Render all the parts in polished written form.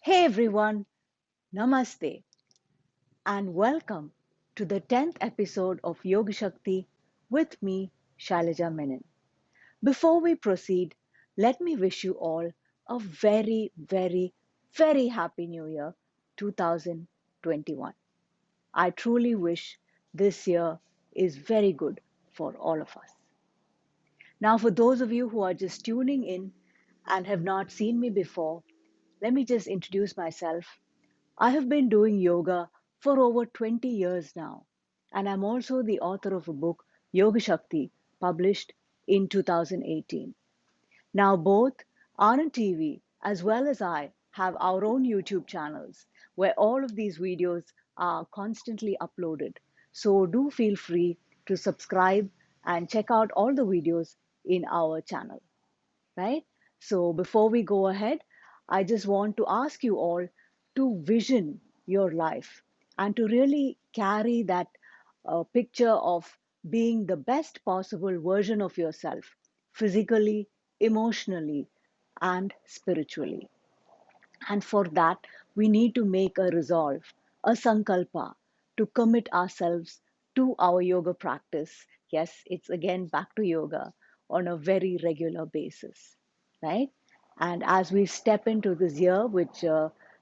Hey everyone, Namaste and welcome to the 10th episode of Yoga Shakti with me, Shailaja Menon. Before we proceed, let me wish you all a very, very, very happy New Year 2021. I truly wish this year is very good for all of us. Now, for those of you who are just tuning in and have not seen me before, let me just introduce myself. I have been doing yoga for over 20 years now, and I'm also the author of a book, Yoga Shakti, published in 2018. Now, both Anand Tv as well as I have our own YouTube channels where all of these videos are constantly uploaded. So, do feel free to subscribe and check out all the videos in our channel, right? So before we go ahead, I just want to ask you all to vision your life and to really carry that picture of being the best possible version of yourself, physically, emotionally, and spiritually. And for that, we need to make a resolve, a sankalpa, to commit ourselves to our yoga practice. Yes, it's again back to yoga on a very regular basis, right? And as we step into this year, which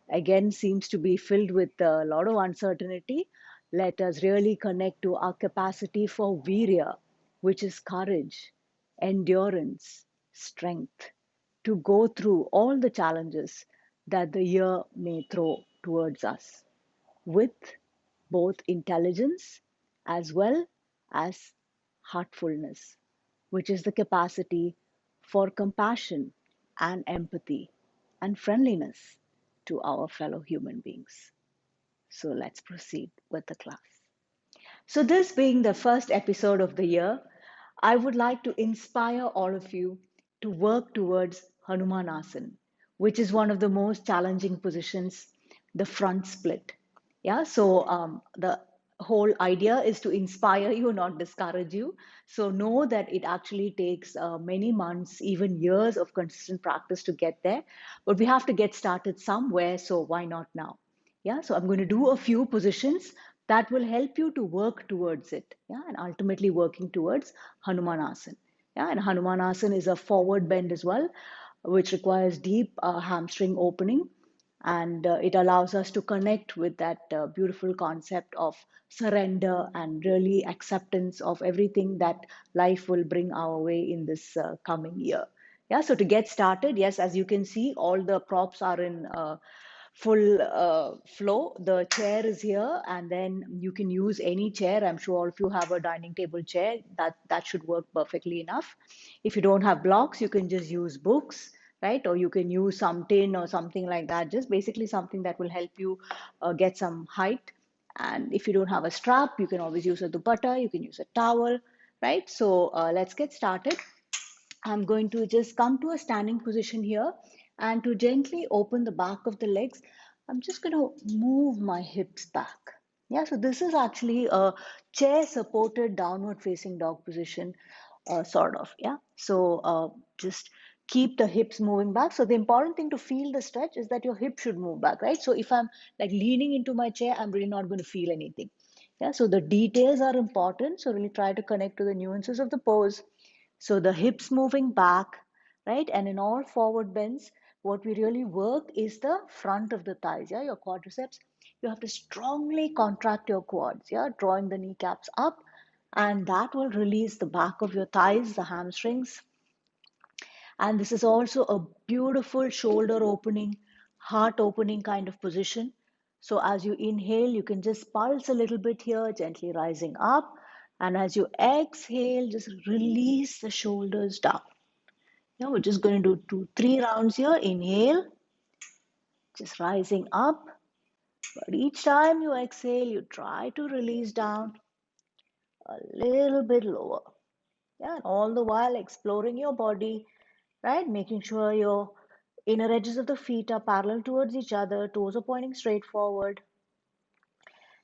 again seems to be filled with a lot of uncertainty, let us really connect to our capacity for virya, which is courage, endurance, strength to go through all the challenges that the year may throw towards us with both intelligence as well as heartfulness, which is the capacity for compassion and empathy and friendliness to our fellow human beings. So let's proceed with the class. So, this being the first episode of the year, I would like to inspire all of you to work towards Hanumanasana, which is one of the most challenging positions, the front split. Yeah, so the whole idea is to inspire you, not discourage you. So, know that it actually takes many months, even years of consistent practice to get there. But we have to get started somewhere, so why not now? Yeah, so I'm going to do a few positions that will help you to work towards it. Yeah, and ultimately working towards Hanumanasana. Yeah, and Hanumanasana is a forward bend as well, which requires deep hamstring opening. And it allows us to connect with that beautiful concept of surrender and really acceptance of everything that life will bring our way in this coming year. Yeah, so to get started, yes, as you can see, all the props are in full flow. The chair is here, and then you can use any chair. I'm sure all of you have a dining table chair. That should work perfectly enough. If you don't have blocks, you can just use books, right? Or you can use some tin or something like that. Just basically something that will help you get some height. And if you don't have a strap, you can always use a dupatta. You can use a towel, right? So let's get started. I'm going to just come to a standing position here and to gently open the back of the legs. I'm just going to move my hips back. Yeah, so this is actually a chair supported downward facing dog position, sort of. Yeah, so just keep the hips moving back. So the important thing to feel the stretch is that your hip should move back, right? So if I'm like leaning into my chair, I'm really not going to feel anything. Yeah, so the details are important. So really try to connect to the nuances of the pose. So the hips moving back, right? And in all forward bends, what we really work is the front of the thighs, yeah, your quadriceps. You have to strongly contract your quads, yeah, drawing the kneecaps up, and that will release the back of your thighs, the hamstrings. And this is also a beautiful shoulder opening, heart opening kind of position. So as you inhale, you can just pulse a little bit here, gently rising up. And as you exhale, just release the shoulders down. Yeah, we're just going to do three rounds here. Inhale, just rising up. But each time you exhale, you try to release down a little bit lower. Yeah, and all the while exploring your body, right? Making sure your inner edges of the feet are parallel towards each other, toes are pointing straight forward.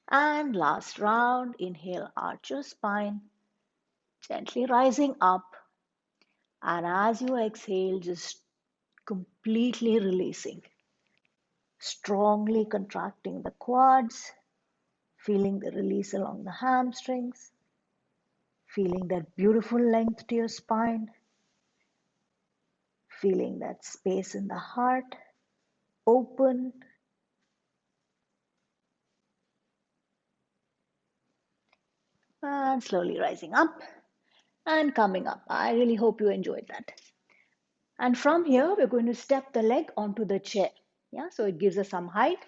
And last round, inhale, arch your spine, gently rising up. And as you exhale, just completely releasing. strongly contracting the quads, feeling the release along the hamstrings, feeling that beautiful length to your spine, feeling that space in the heart open, and slowly rising up and coming up. I really hope you enjoyed that. And from here, we're going to step the leg onto the chair. Yeah, so it gives us some height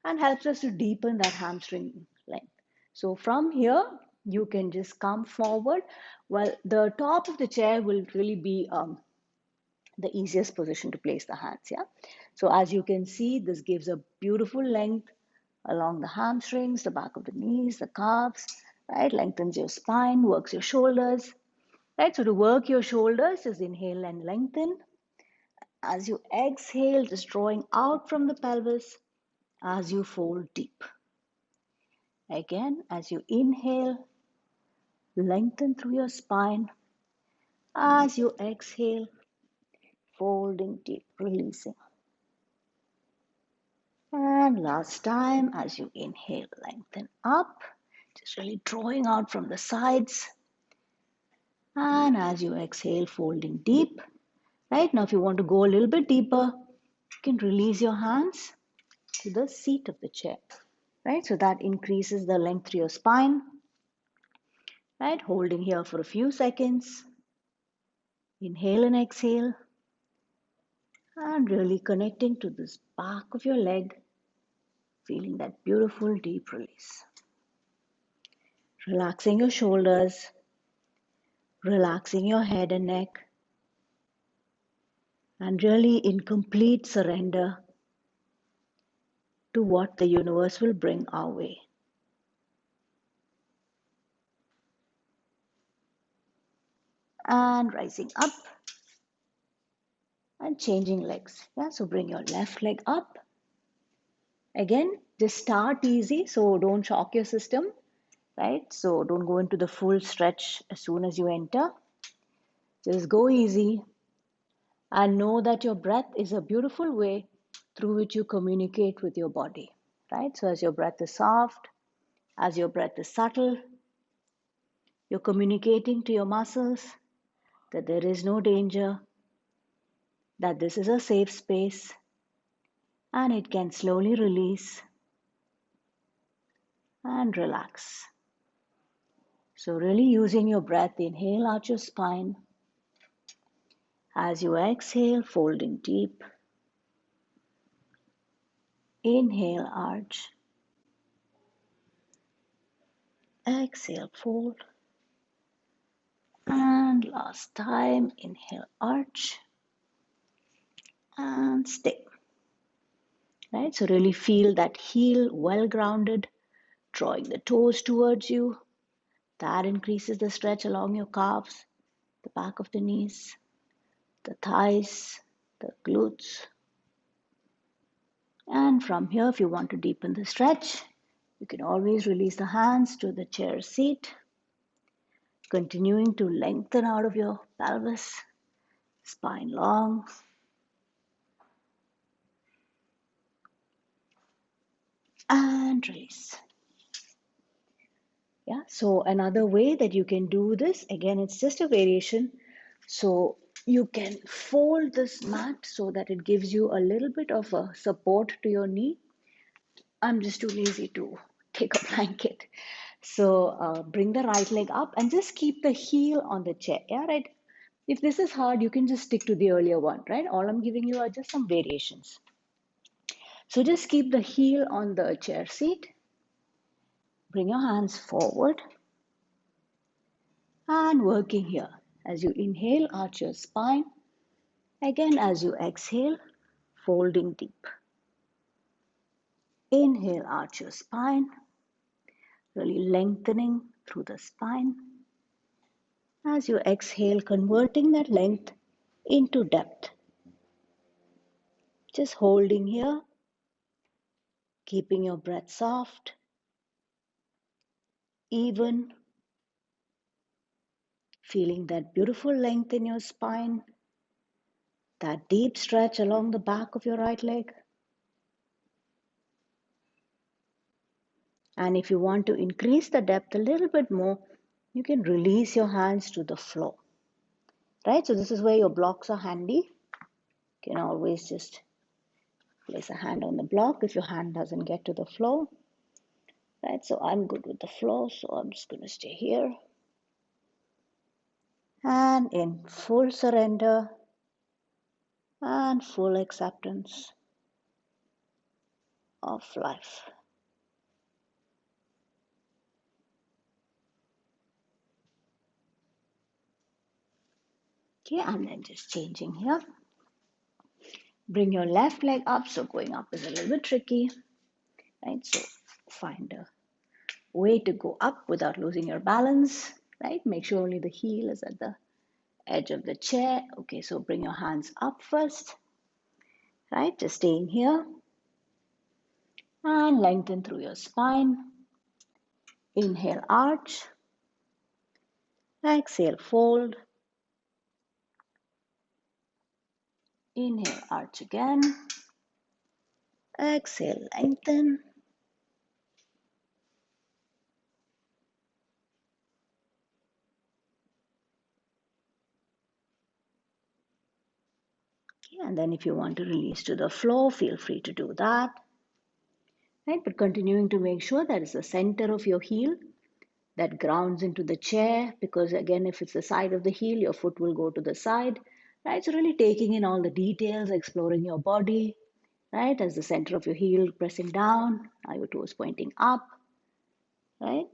and helps us to deepen that hamstring length. So from here, you can just come forward. Well, the top of the chair will really be the easiest position to place the hands. Yeah, so as you can see, this gives a beautiful length along the hamstrings, the back of the knees, the calves, right? Lengthens your spine, works your shoulders, right? So to work your shoulders, just inhale and lengthen. As you exhale, just drawing out from the pelvis as you fold deep. Again, as you inhale, lengthen through your spine. As you exhale, folding deep, releasing. And last time, as you inhale, lengthen up, just really drawing out from the sides. And as you exhale, folding deep. Right now, if you want to go a little bit deeper, you can release your hands to the seat of the chair. Right, so that increases the length to your spine. Right, holding here for a few seconds. Inhale and exhale. And really connecting to this back of your leg, feeling that beautiful deep release. Relaxing your shoulders, relaxing your head and neck, and really in complete surrender to what the universe will bring our way. And rising up and changing legs. Yeah, so bring your left leg up. Again, just start easy, so don't shock your system, right? So don't go into the full stretch as soon as you enter. Just go easy and know that your breath is a beautiful way through which you communicate with your body, right? So as your breath is soft, as your breath is subtle, you're communicating to your muscles that there is no danger, that this is a safe space, and it can slowly release and relax. So really using your breath, inhale out your spine. As you exhale, folding deep. Inhale, arch. Exhale, fold. And last time, inhale, arch. And stay. Right? So really feel that heel well grounded, drawing the toes towards you. That increases the stretch along your calves, the back of the knees, the thighs, the glutes. And from here, if you want to deepen the stretch, you can always release the hands to the chair seat, continuing to lengthen out of your pelvis, spine long. And release. Yeah, so another way that you can do this, again, it's just a variation. So you can fold this mat so that it gives you a little bit of a support to your knee. I'm just too lazy to take a blanket. So bring the right leg up and just keep the heel on the chair. Yeah, right. If this is hard, you can just stick to the earlier one, right? All I'm giving you are just some variations. So just keep the heel on the chair seat. Bring your hands forward and working here. As you inhale, arch your spine. Again, as you exhale, folding deep. Inhale, arch your spine, really lengthening through the spine. As you exhale, converting that length into depth. Just holding here, keeping your breath soft, even, feeling that beautiful length in your spine, that deep stretch along the back of your right leg. And if you want to increase the depth a little bit more, you can release your hands to the floor. Right? So this is where your blocks are handy. You can always just place a hand on the block if your hand doesn't get to the floor. Right? So I'm good with the floor, so I'm just going to stay here. And in full surrender and full acceptance of life. Okay, and then just changing here. Bring your left leg up. So going up is a little bit tricky, right? So find a way to go up without losing your balance, right? Make sure only the heel is at the edge of the chair. Okay, so bring your hands up first, right? Just staying here and lengthen through your spine. Inhale, arch. Exhale, fold. Inhale, arch again. Exhale, lengthen. Okay, and then if you want to release to the floor, feel free to do that. Right, but continuing to make sure that it's the center of your heel that grounds into the chair, because again, if it's the side of the heel, your foot will go to the side. Right, so really taking in all the details, exploring your body, right, as the center of your heel pressing down, are your toes pointing up, right?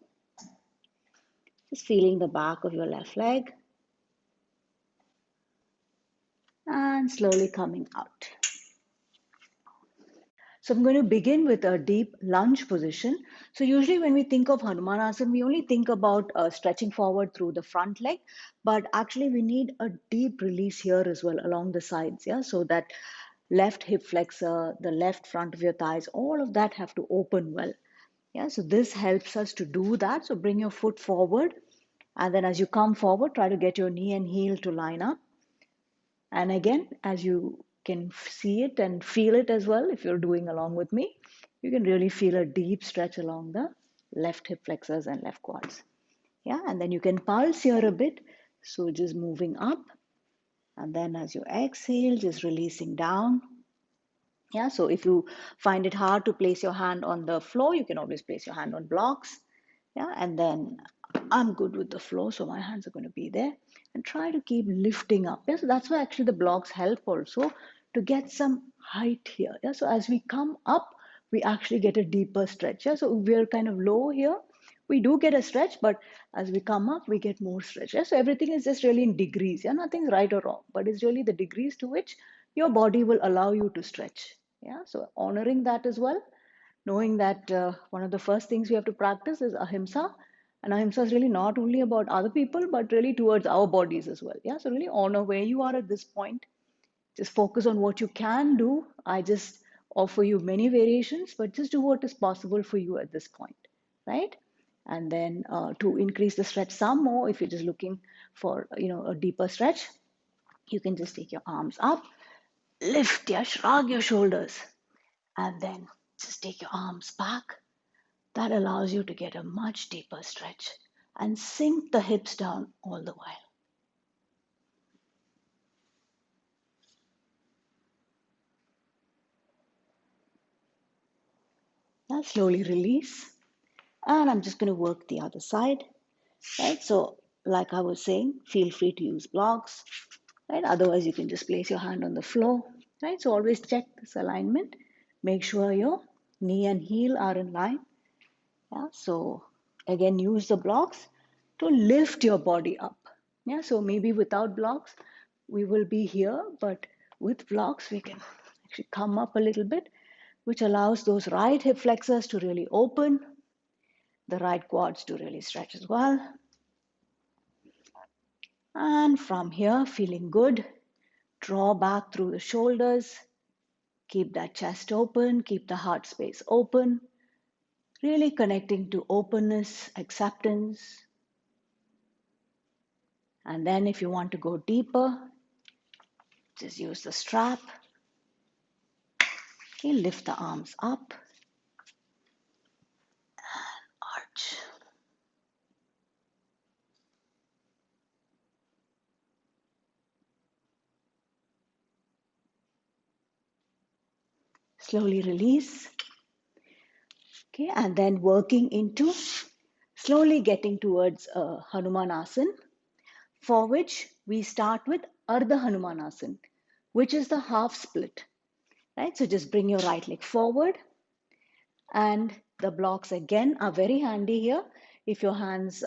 Just feeling the back of your left leg and slowly coming out. So I'm going to begin with a deep lunge position. So usually when we think of Hanumanasana, we only think about stretching forward through the front leg, but actually we need a deep release here as well along the sides, yeah, so that left hip flexor, the left front of your thighs, all of that have to open well. Yeah, so this helps us to do that. So bring your foot forward, and then as you come forward, try to get your knee and heel to line up. And again, as you can see it and feel it as well, if you're doing along with me, you can really feel a deep stretch along the left hip flexors and left quads. Yeah, and then you can pulse here a bit. So just moving up, and then as you exhale, just releasing down. Yeah, so if you find it hard to place your hand on the floor, you can always place your hand on blocks. Yeah, and then I'm good with the floor, so my hands are going to be there. And try to keep lifting up. Yeah, so that's why actually the blocks help also to get some height here. Yeah, so as we come up, we actually get a deeper stretch. Yeah, so we're kind of low here. We do get a stretch, but as we come up, we get more stretch. Yeah, so everything is just really in degrees. Yeah, nothing's right or wrong, but it's really the degrees to which your body will allow you to stretch. Yeah, so honoring that as well, knowing that one of the first things we have to practice is ahimsa. And ahimsa is really not only about other people, but really towards our bodies as well. Yeah, so really honor where you are at this point. Just focus on what you can do. I just offer you many variations, but just do what is possible for you at this point, right? And then to increase the stretch some more, if you're just looking for a deeper stretch, you can just take your arms up, lift, yeah, shrug your shoulders, and then just take your arms back. That allows you to get a much deeper stretch and sink the hips down all the while. Now slowly release. And I'm just going to work the other side, right? So like I was saying, feel free to use blocks, right? Otherwise, you can just place your hand on the floor, right? So always check this alignment. Make sure your knee and heel are in line. Yeah, so again, use the blocks to lift your body up. Yeah, so maybe without blocks, we will be here, but with blocks, we can actually come up a little bit, which allows those right hip flexors to really open, the right quads to really stretch as well. And from here, feeling good, draw back through the shoulders, keep that chest open, keep the heart space open, really connecting to openness, acceptance. And then if you want to go deeper, just use the strap. Okay, lift the arms up. slowly release. Okay, and then working into slowly getting towards Hanumanasana, for which we start with Ardha Hanumanasana, which is the half split. Right, so just bring your right leg forward, and the blocks again are very handy here. If your hands,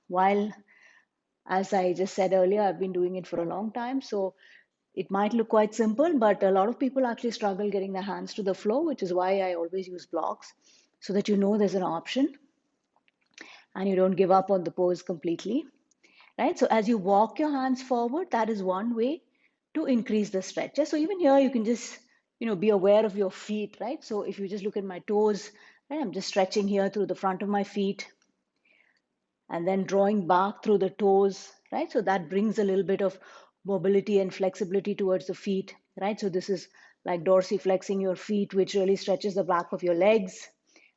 while as I just said earlier, I've been doing it for a long time, so it might look quite simple, but a lot of people actually struggle getting their hands to the floor, which is why I always use blocks so that you know there's an option and you don't give up on the pose completely. Right? So as you walk your hands forward, that is one way to increase the stretch. So even here, you can just, be aware of your feet, right? So if you just look at my toes, right, I'm just stretching here through the front of my feet and then drawing back through the toes, right? So that brings a little bit of mobility and flexibility towards the feet, right? So this is like dorsiflexing your feet, which really stretches the back of your legs.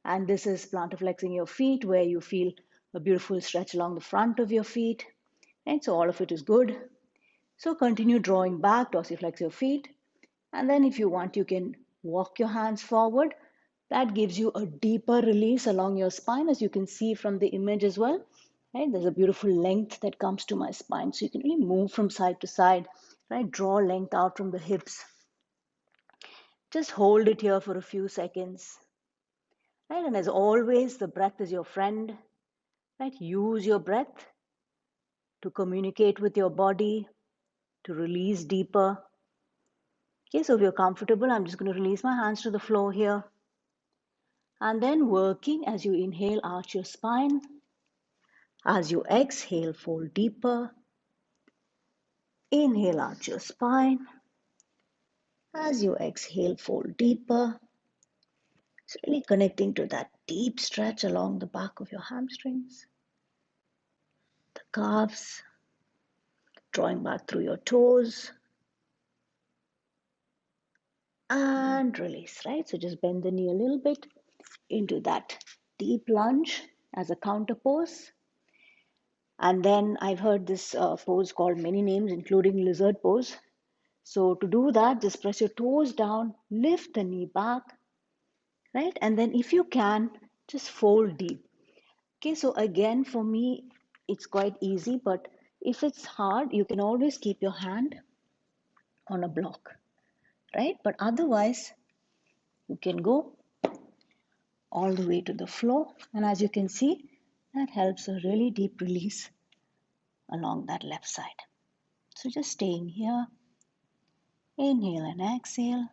And this is plantarflexing your feet, where you feel a beautiful stretch along the front of your feet. And so all of it is good. So continue drawing back, dorsiflex your feet. And then if you want, you can walk your hands forward. That gives you a deeper release along your spine, as you can see from the image as well. Right? There's a beautiful length that comes to my spine. So you can really move from side to side, right? Draw length out from the hips. Just hold it here for a few seconds. Right? And as always, the breath is your friend. Right? Use your breath to communicate with your body, to release deeper. Okay, so if you're comfortable, I'm just going to release my hands to the floor here. And then working as you inhale, arch your spine. As you exhale, fold deeper. Inhale, arch your spine. As you exhale, fold deeper. So really connecting to that deep stretch along the back of your hamstrings, the calves, drawing back through your toes. And release, right? So just bend the knee a little bit into that deep lunge as a counter pose. And then I've heard this pose called many names, including lizard pose. So to do that, just press your toes down, lift the knee back, right? And then if you can, just fold deep. Okay, so again, for me, it's quite easy, but if it's hard, you can always keep your hand on a block, right? But otherwise, you can go all the way to the floor. And as you can see, that helps a really deep release along that left side. So just staying here, inhale and exhale.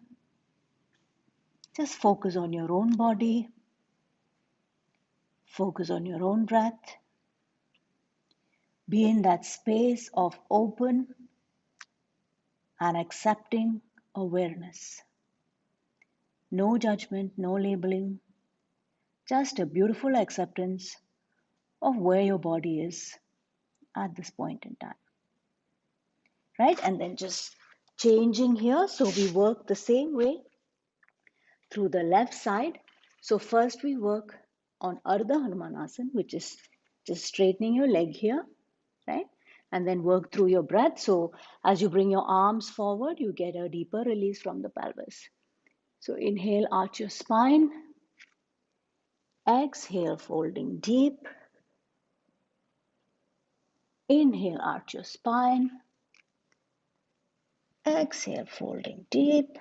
Just focus on your own body. Focus on your own breath. Be in that space of open and accepting awareness. No judgment, no labeling, just a beautiful acceptance of where your body is at this point in time. Right? And then just changing here. So we work the same way through the left side. So first we work on Ardha Hanumanasana, which is just straightening your leg here, right? And then work through your breath. So as you bring your arms forward, you get a deeper release from the pelvis. So inhale, arch your spine. Exhale, folding deep. Inhale, arch your spine. Exhale, folding deep.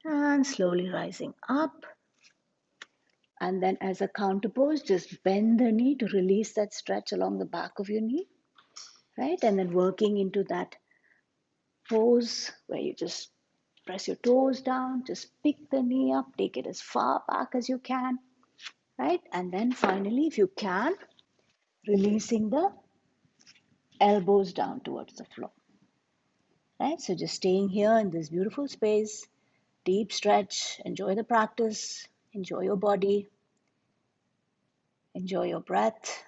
And slowly rising up. And then as a counter pose, just bend the knee to release that stretch along the back of your knee, right? And then working into that pose where you just press your toes down, just pick the knee up, take it as far back as you can, right? And then finally, if you can, releasing the elbows down towards the floor, right? So just staying here in this beautiful space, deep stretch, enjoy the practice, enjoy your body, enjoy your breath.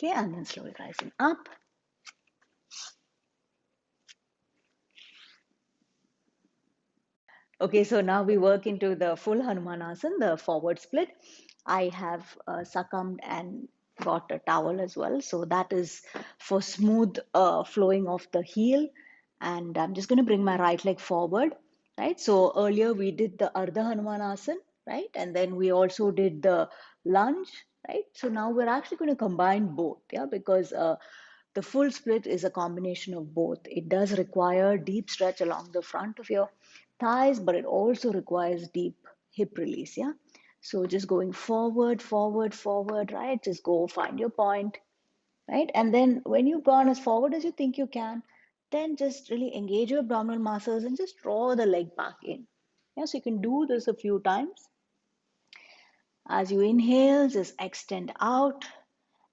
Okay, and then slowly rising up. Okay, so now we work into the full Hanumanasana, the forward split. I have succumbed and got a towel as well. So that is for smooth flowing of the heel. And I'm just going to bring my right leg forward, right? So earlier we did the Ardha Hanumanasana, right? And then we also did the lunge, right? So now we're actually going to combine both, yeah, because the full split is a combination of both. It does require deep stretch along the front of your thighs, but it also requires deep hip release, yeah? So just going forward, forward, forward, right? Just go find your point, right? And then when you've gone as forward as you think you can, then just really engage your abdominal muscles and just draw the leg back in. Yeah, so you can do this a few times. As you inhale, just extend out.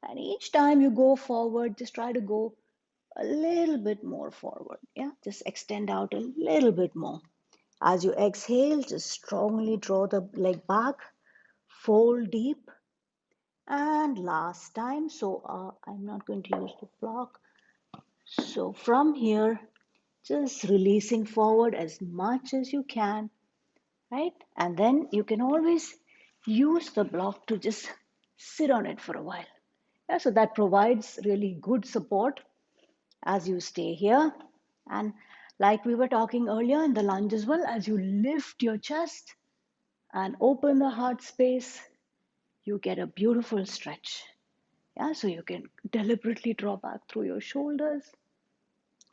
And each time you go forward, just try to go a little bit more forward. Yeah, just extend out a little bit more. As you exhale, just strongly draw the leg back, fold deep. And last time, so I'm not going to use the block. So from here, just releasing forward as much as you can, right? And then you can always use the block to just sit on it for a while. Yeah, so that provides really good support as you stay here. And like we were talking earlier in the lunge as well, as you lift your chest and open the heart space, you get a beautiful stretch. Yeah, so you can deliberately draw back through your shoulders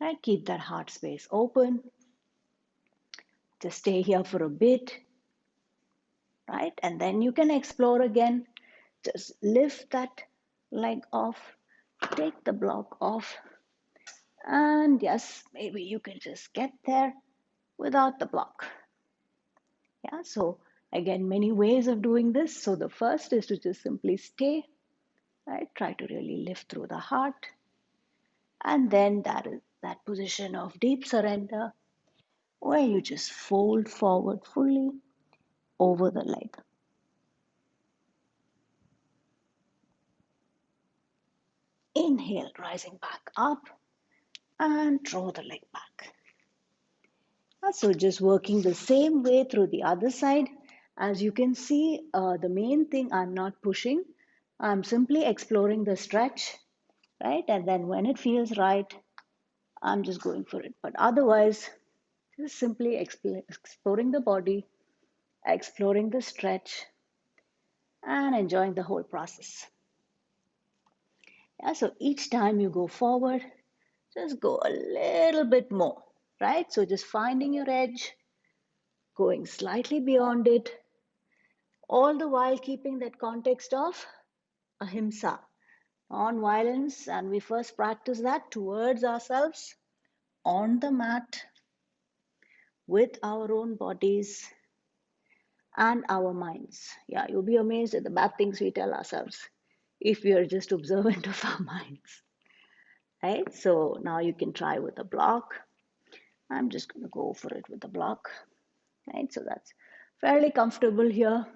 and keep that heart space open. Just stay here for a bit, right? And then you can explore again. Just lift that leg off, take the block off, and yes, maybe you can just get there without the block. Yeah, so again, many ways of doing this. So the first is to just simply stay, right? Try to really lift through the heart. And then that is that position of deep surrender where you just fold forward fully over the leg. Inhale, rising back up and draw the leg back. So just working the same way through the other side. As you can see, the main thing I'm not pushing. I'm simply exploring the stretch, right? And then when it feels right, I'm just going for it. But otherwise, just simply exploring the body, exploring the stretch, and enjoying the whole process. Yeah, so each time you go forward, just go a little bit more, right? So just finding your edge, going slightly beyond it, all the while keeping that context of ahimsa, non-violence, and we first practice that towards ourselves on the mat with our own bodies and our minds. Yeah, you'll be amazed at the bad things we tell ourselves if we are just observant of our minds, right? So now you can try with a block. I'm just going to go for it with a block, right? So that's fairly comfortable here.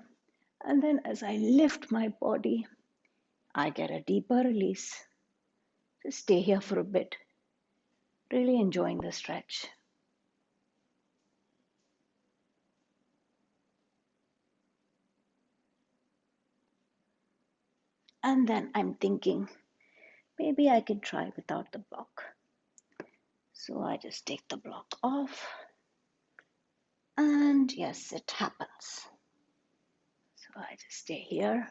And then as I lift my body, I get a deeper release. Just stay here for a bit, really enjoying the stretch. And then I'm thinking, maybe I can try without the block. So I just take the block off. And yes, it happens. So I just stay here.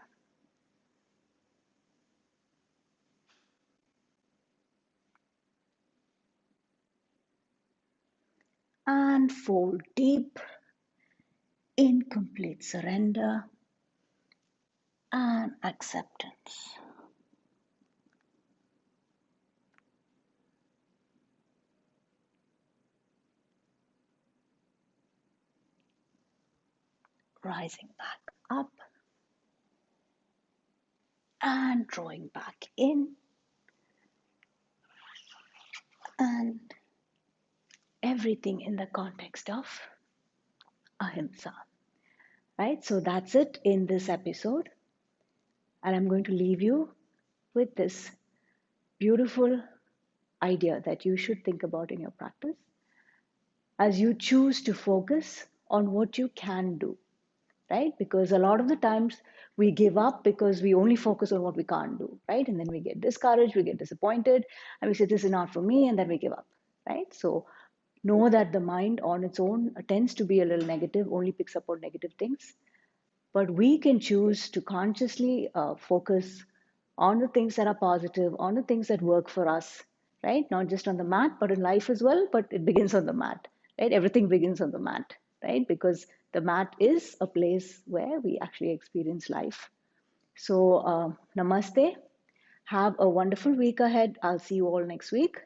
And fold deep in complete surrender and acceptance. Rising back up and drawing back in, and everything in the context of ahimsa. Right? So that's it in this episode. And I'm going to leave you with this beautiful idea that you should think about in your practice as you choose to focus on what you can do, right? Because a lot of the times we give up because we only focus on what we can't do, right? And then we get discouraged, we get disappointed, and we say, this is not for me, and then we give up, right? So know that the mind on its own tends to be a little negative, only picks up on negative things. But we can choose to consciously focus on the things that are positive, on the things that work for us, right? Not just on the mat, but in life as well. But it begins on the mat, right? Everything begins on the mat, right? Because the mat is a place where we actually experience life. So, namaste. Have a wonderful week ahead. I'll see you all next week.